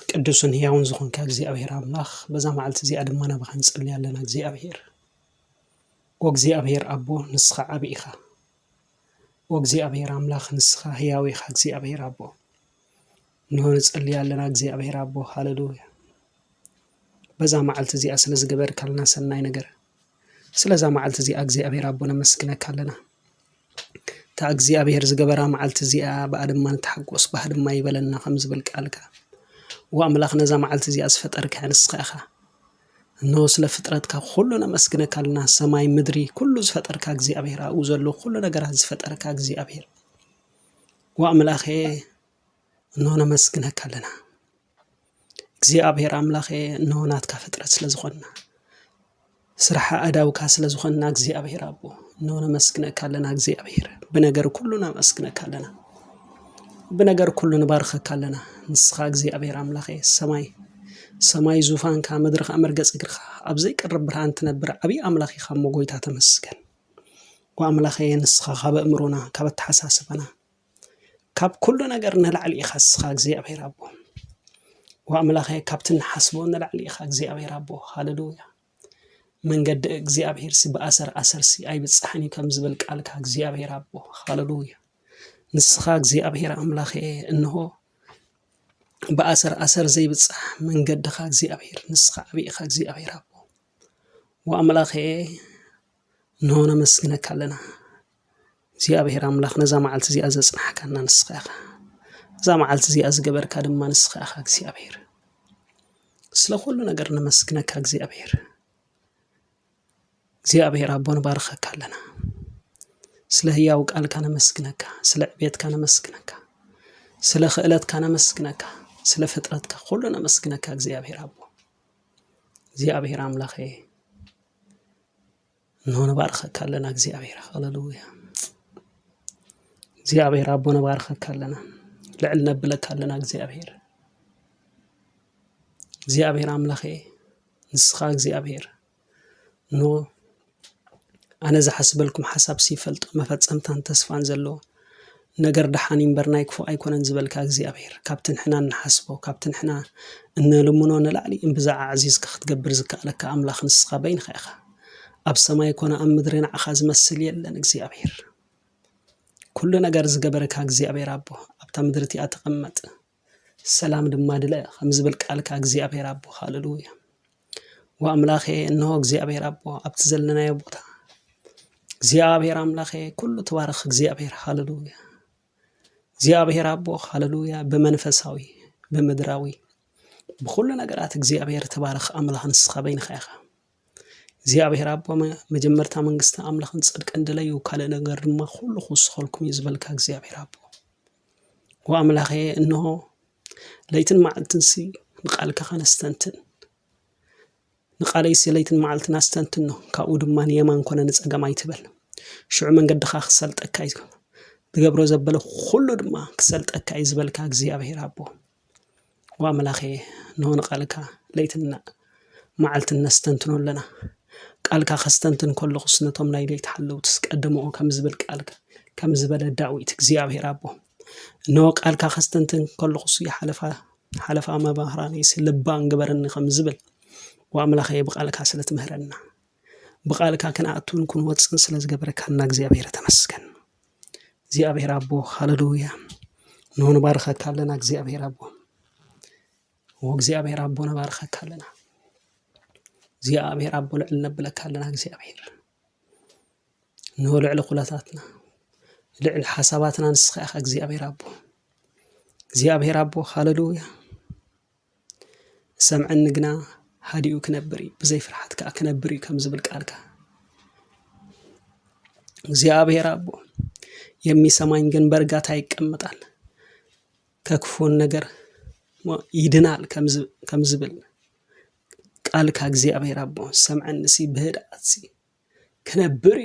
ቅዱስን ሕያውን ዝኾንካ እግዚአብሔር አምላኽ በዛ መዓልቲ እዚኣ ድማ ናባኻ ንጽሊ ኣለና እግዚአብሔር ወእግዚአብሔር አቦ ንስኻ ዓቢ ኢኻ ወእግዚአብሔር አምላኽ ንስኻ ሕያው ኢኻ እግዚአብሔር አቦ ንሆን ንጽሊ ኣለና እግዚአብሔር አቦ ሃሌሉያ በዛ መዓልቲ እዚኣ ስለ ዝገበርካልና ሰናይ ነገር ስለዛ መዓልቲ እዚኣ እግዚአብሔር አቦ ነመስግነካ ኣለና ታ እግዚአብሔር ዝገበራ መዓልቲ እዚኣ በኣድማ ንተሓጎስ ባህድማ ይበለና ከም ዝብል ቃልካ ወአምላኽ ነዛ መዓልቲ እዚኣ ዝፈጠርካ ንስኻ ኢኻ እነሆ ስለ ፍጥረትካ ኩሉ ነመስግነካ ኣለና ሰማይ ምድሪ ኩሉ ዝፈጠርካ እግዚአብሔር ኣብኡ ዘሎ ኩሉ ነገራት ዝፈጠርካ እግዚአብሔር ወአምላኽ እነሆ ነመስግነካ ኣለና እግዚአብሔር አምላኽ እነሆ ናትካ ፍጥረት ስለ ዝኾንና ስራሕ ኣዳውካ ስለ ዝኾንና እግዚአብሔር አቦ እነሆ ነመስግነካ ኣለና እግዚአብሔር ብነገር ኩሉ ነመስግነካ ኣለና بنجر كل نبارخ كلنا نسخة እግዚአብሔር አምላኸ ሰማይ ዙፋንካ ምድርኻ መርገጽ እግርኻ ኣብዘይ ቀርብ ብርሃን ትነብር ዓቢ አምላኽ ኢኻ ሞጎይታ ተመስገን ወአምላኸ ንስኻ ካብ እምሮና ካብ ተሐሳስበና ካብ ኩሉ ነገር ነላዕሊ ኢኻ ንስኻ እግዚአብሔር አቦ ወአምላኸ ካብ ትንሐስቦ ነላዕሊ ኢኻ እግዚአብሔር አቦ ሃሌሉያ መንገድ እግዚአብሔር ሲበአሰር አሰርሲ አይብጽሐኒ ከም ዝብል ቃልካ እግዚአብሔር አቦ ሃሌሉያ ንስኻ እግዚአብሔር አምላኸ እንሆ በአሰር ዘይብጽሕ መንገድኻ እግዚአብሔር ንስኻ ዓቢ ኢኻ እግዚአብሔር አቦ ወአምላኸ እንሆ ነመስግነካ ኣለና እግዚአብሔር አምላኽ ነዛ መዓልቲ እዚኣ ዘጽናሕካና ንስኻ ኢኻ እዛ መዓልቲ እዚኣ ዝገበርካ ድማ ንስኻ ኢኻ እግዚአብሔር ስለ ኩሉ ነገር ነመስግነካ እግዚአብሔር አቦ ንባርኸካ ኣለና ስለ ሕያው ቃልካ ነመስግነካ ስለ ዕቤትካ ነመስግነካ ስለ ኽእለትካ ነመስግነካ ስለ ፍጥረትካ ሁሉ ነመስግነካ እግዚአብሔር አቦ እግዚአብሔር አምላኸ እንሆ ነባርኸካ ኣለና እግዚአብሔር ሃሌሉያ እግዚአብሔር አቦ ነባርኸካ ኣለና ልዕል ነብለካ ኣለና እግዚአብሔር አምላኸ ንስኻ እግዚአብሔር ኖ أنا زحسبلكم حساب سيفلت ما فتسمتان تسفان زلو نجر دحاني برنايك فو أيكون أنزبل كأجزيابير كابتن حنا نحسبه كابتن حنا إن لمنون العلي إن بزع عزيز كخت جبر زكاء لك أملاخ نسخة بين خيخة أبص ما يكون أم مدرين أخذ مسلية لنجزيابير كل نجر زجبر كأجزيابير أبو أبتا مدرتي أتقمت السلام دم دلا خمزبل كألك أجزيابير أبو هاللويا وأملاخي إنه أجزيابير أبو أبتزلنا يبوتها እግዚአብሔር አምላኸ ኩሉ ተባረክ እግዚአብሔር ሃሌሉያ እግዚአብሔር አቦ ሃሌሉያ በመንፈሳዊ በመድራዊ በሁሉ ነገራት እግዚአብሔር ተባረክ አምላኽ ንስኻ በይንኻ ኢኻ እግዚአብሔር አቦ መጀመርታ መንግስት አምላኽን ጽድቅ እንደለዩ ካለ ነገር ድማ ሁሉ ኹስኸልኩም ይዝበልካ እግዚአብሔር አቦ ወአምላኸ እንሆ ለይትን ማዕልትንሲ ንቃልካ ኸነስተንትን نقالي سليت المعلت ناس تنتنو كأود ماني يمان كنا نتسقم عيتبل شو من قد خاخ سلت أكايز تجبرو زبله خلود ما كسلت أكايز بالك أجزيابه رابو وعملاخي نهون قالك ليتنا معلت الناس تنتنو لنا قالك خستنتن كل خصنتهم لا يليت حلو تسقدموا كم زبل قالك كم زبل الدعوي تجزيابه رابو نو قالك خستنتن كل خصي حلفا ما بهراني سلبان قبرني خم زبل وعملاخ يبقالك حسلت مهرنا بقالك كان أتون كن واتسن سلز جبرك هنا እግዚአብሔር ተመስገን እግዚአብሔር አቦ ሃሌሉያ ነሆነ ባርከካ ኣለና እግዚአብሔር አቦ ወእግዚአብሔር አቦ ነባርከካ ኣለና እግዚአብሔር አቦ ልዕል ነብለካ ኣለና እግዚአብሔር ነሆ ልዕል ኹላታትና ልዕል ሐሳባትና ንስኻ ኢኻ እግዚአብሔር አቦ ሃሌሉያ ሰምዕን ግና هاديو كنبري بزي فرحتك كنبري كم زبل قالك እግዚአብሔር አቦ የሚሰማኝ ግን በርጋታ ይቀመጣል ከክፉን ነገር ይድናል ከም ዝብል ቃልካ እግዚአብሔር አቦ ሰምዐንሲ በህዳትሲ ከነብሪ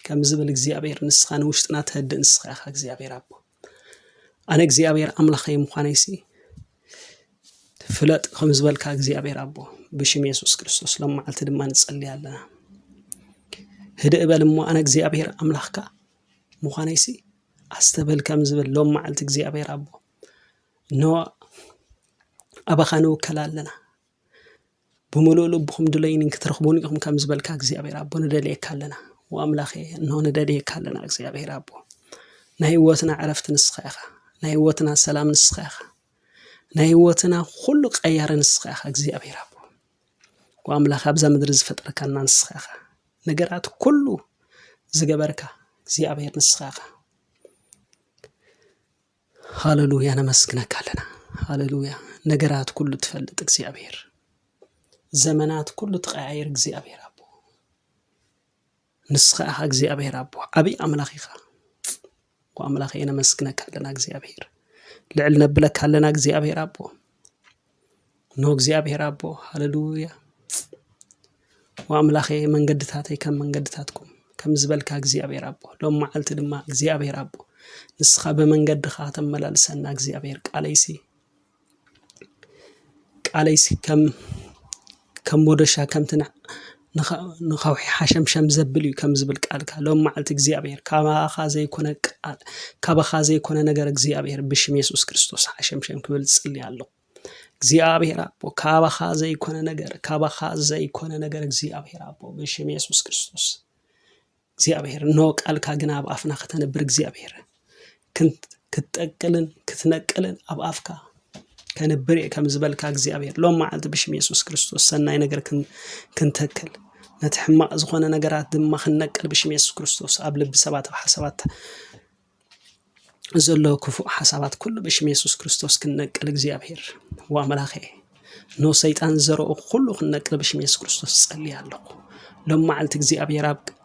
ከም ዝብል እግዚአብሔር ንስኻን ውሽጥና ተህድ ንስኻ እግዚአብሔር አቦ አነ እግዚአብሔር አምላኸ ምዃነይሲ ፍለጥ ከም ዝበልካ እግዚአብሔር አቦ ብሽም ኢየሱስ ክርስቶስ ለማዓልት ድማ ንጸልይ ኣለና ህድእ በልሞ አነ እግዚአብሔር አምላኽካ ምዃነይሲ አስተበል ከም ዝብል ለማዓልት እግዚአብሔር አቦ ኖ أبخا نوكل لنا بملو لبهم دلين كترخبون يقوم كم زبالك እግዚአብሔር አቦ ندليك لنا وأملاخي إنه ندليك لنا እግዚአብሔር አቦ نهيوتنا عرفت نسخيخ نهيوتنا سلام نسخيخ نهيوتنا كل قيار نسخيخ እግዚአብሔር አቦ وأملاخ أبزا مدرز فترك أن نسخيخ نجرات كله زجبرك እግዚአብሔር نسخيخ هاللويا أنا مسكنك لنا هاللويا نجرات كله تفلت እግዚአብሔር زمانات كله تغير እግዚአብሔር አቦ نسخة እግዚአብሔር አቦ أبي أملاخيخ وأملاخي أنا مسكنك لنا እግዚአብሔር لعل نبلك لنا እግዚአብሔር አቦ نو እግዚአብሔር አቦ هاللويا وأملاخي من قدتاتي كم من قدتاتكم كم زبلك እግዚአብሔር አቦ لو معلت دما እግዚአብሔር አቦ نسخة بمن قد خاتم ملالسنا እግዚአብሔር قاليسي كم ودشا كم تنع نخوي حشم شم زبلي كم زبل قالك لو معلت እግዚአብሔር كما خازي يكون قال كبا خازي يكون ነገር እግዚአብሔር بشم يسوع ክርስቶስ حشم شم كبل صلي ያለው እግዚአብሔር አቦ كبا خازي يكون ነገር كبا خازي يكون ነገር እግዚአብሔር አቦ بشم يسوع ክርስቶስ እግዚአብሔር ነው ቃልካ ግን አብ አፍና ከተነብር እግዚአብሔር كنت كتقلن كتنقلن اب افكا كنبر كم زبلك እግዚአብሔር لو معلت بشم يسوع ክርስቶስ ሰናይ ነገር كنتكل نتحمق زخونه ነገራት ድማ خنقل بشم يسوع ክርስቶስ اب لب سبات حسابات زلو كفو حسابات كل بشم يسوع ክርስቶስ كنقل እግዚአብሔር واملاخي نو سيطان زرو كله خنقل بشم يسوع ክርስቶስ ጸልያለሁ لو معلت እግዚአብሔር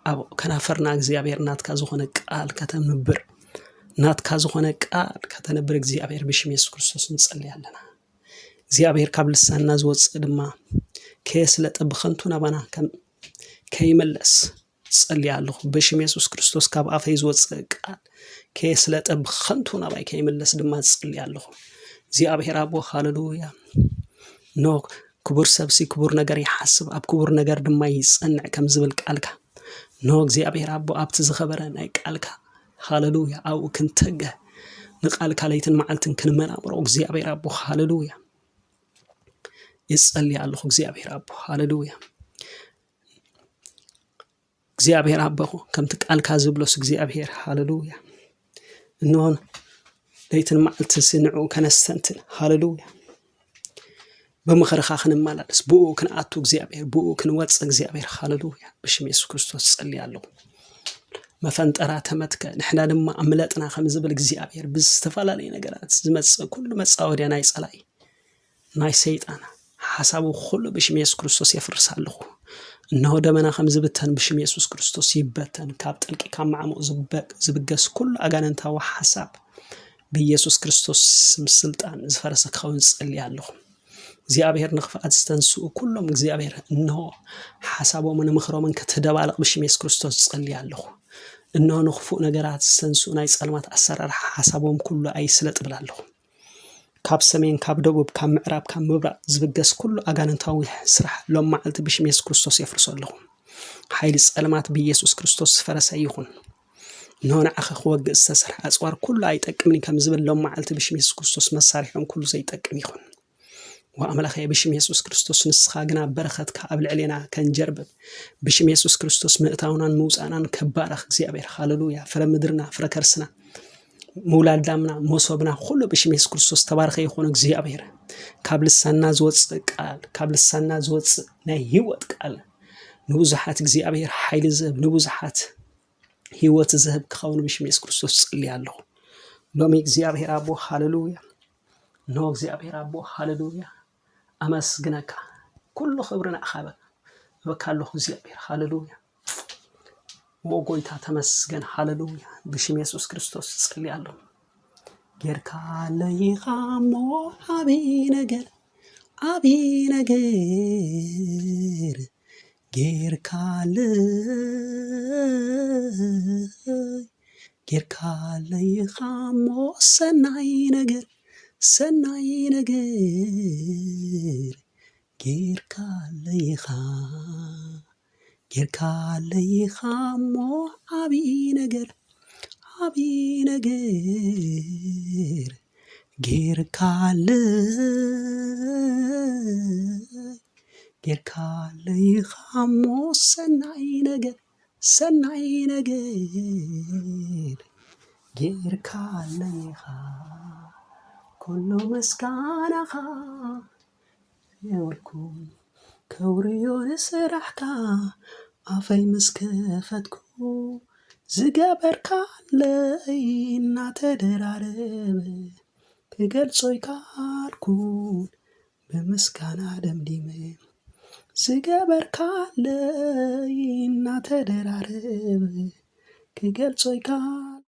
اب كنافرنا እግዚአብሔር ናትካ ዝሆነ ቃል ከተምብር ናትካ ዝሆነ ቃል ከተነብር እግዚአብሔር بشم يسوع ክርስቶስ እንጸልያለና እግዚአብሔር ካብልሳና ዝወጽ ድማ ከስለጠ በخንቱና ባና ከይመለስ ጸልያለሁ بشم يسوع ክርስቶስ ካብ አፈይ ዝወጽ ቃል ከስለጠ በخንቱና ባይ ከይመለስ ድማ ጸልያለሁ እግዚአብሔር አቦ ሃሌሉያ ኖ ክቡር ሰብሲ ክቡር ነገር ይሐስብ አብ ክቡር ነገር ድማ ይጸንዕ ከም ዝብል ቃልካ ኖ እግዚአብሔር አቦ አብት ዝኸበረ ናይ ቃልካ ሃሌሉያ አው ክንተገ ንቃልካ ለይትን ማዓልትን ክንመራምሮ እግዚአብሔር አቦ ሃሌሉያ يصلي እግዚአብሔር አቦ ሃሌሉያ እግዚአብሔር አቦ ከም ተቃልካ ዝብሎስ እግዚአብሔር ሃሌሉያ እንሆን ለይትን ማዓልት ስንዑ ከነስተንትን ሃሌሉያ በመኸረኻ ክንማላልስ ብኡ ክንአቱ እግዚአብሔር ብኡ ክንወጽ እግዚአብሔር ሃሌሉያ بشم يسوع ክርስቶስ ጸልያለሁ መፈንጠራ ተመትከ ንሕና ድማ አምለጥና ከም ዝብል እግዚአብሔር ብዝተፈላለየ ነገራት ዝመጽ ኩሉ መጻወድያ ናይ ጸላይ ናይ ሰይጣን حسابه كله بشم يسوع ክርስቶስ يفرسالو انه دمنا خم زبتن بشم يسوع ክርስቶስ يبتن كاب طلقي كام معمو زبقس كل اغاننتاو حساب بيسوع ክርስቶስ سلطان زفرس كون صليالو እግዚአብሔር ንኽፋት ዝተንሱ ኩሎም እግዚአብሔር እንሆ حسابو من مخرو من ከተደባለቅ بشم يسوع ክርስቶስ صليالو እንሆ ንኽፉ ነገራት ዝተንሱ ናይ ጸልማት አሰራር حسابهم كله اي سلط ብላለሁ ካብ ሰሜን ካብ ደቡብ ካብ ምዕራብ ካብ ምብራቅ ዝብገስ ኩሉ አጋንንታዊ ስራሕ ሎም ማዓልት بشم يسوع ክርስቶስ يفرسالو ኃይል ጸልማት بيسوع ክርስቶስ ፈረሰ ይሁን ነሆነ አኸ ወግስ ተሰርሐ አጽዋር ኩሉ አይጠቅምኒ ከም ዝብል ሎም ማዓልት بشم يسوع ክርስቶስ መሳሪሖም ኩሉ ዘይጠቅም ይሁን ወአምላኸ بشم يسوع ክርስቶስ ንስኻ ግና በረኸት ካብ ልዕሌና ከንጀርብ بشم يسوع ክርስቶስ ምእታውናን ምውጻናን ከባረኽ እግዚአብሔር ሃሌሉያ ፍረ ምድርና ፍረ ከርስና مولاد دامنا مصوبنا كله بشم يسوع ክርስቶስ ተባረከ ይሁን እግዚአብሔር ካብልሳና ዝወጽ ቃል ካብልሳና ዝወጽ ናይ ህይወት ቃል ንብዙሓት እግዚአብሔር ኃይል ዝህብ ንብዙሓት ህይወት ዝህብ ክኸውን بشم يسوع ክርስቶስ ጸልያለሁ ሎሚ እግዚአብሔር አቦ ሃሌሉያ ኖ እግዚአብሔር አቦ ሃሌሉያ አመስግነካ ኩሉ ክብርና አኻበ ወካለሁ እግዚአብሔር ሃሌሉያ ወጎይታ ተመስገን ሃሌሉያ بشم يسوع ክርስቶስ ጸልያለሁ ጌርካለ ይኻሞ አቢ ነገር ጌርካለ ይኻሞ ሰናይ ነገር ጌርካለ ይኻሞ አቢ ነገር ጌርካለይ ኻሞ ሰናይ ነገር ጌርካለይኻ ኩሉ ምስጋናኻ የወልኩም ከውርዮ ንስራሕካ ኣፈይ ምስ ከፈትኩ ዝገበርካለይ እናተደራረበ ክገልጾ ይካልኩን ብምስጋና ደምዲመ ዝገበርካለይ እናተደራረበ ክገልጾ ይካል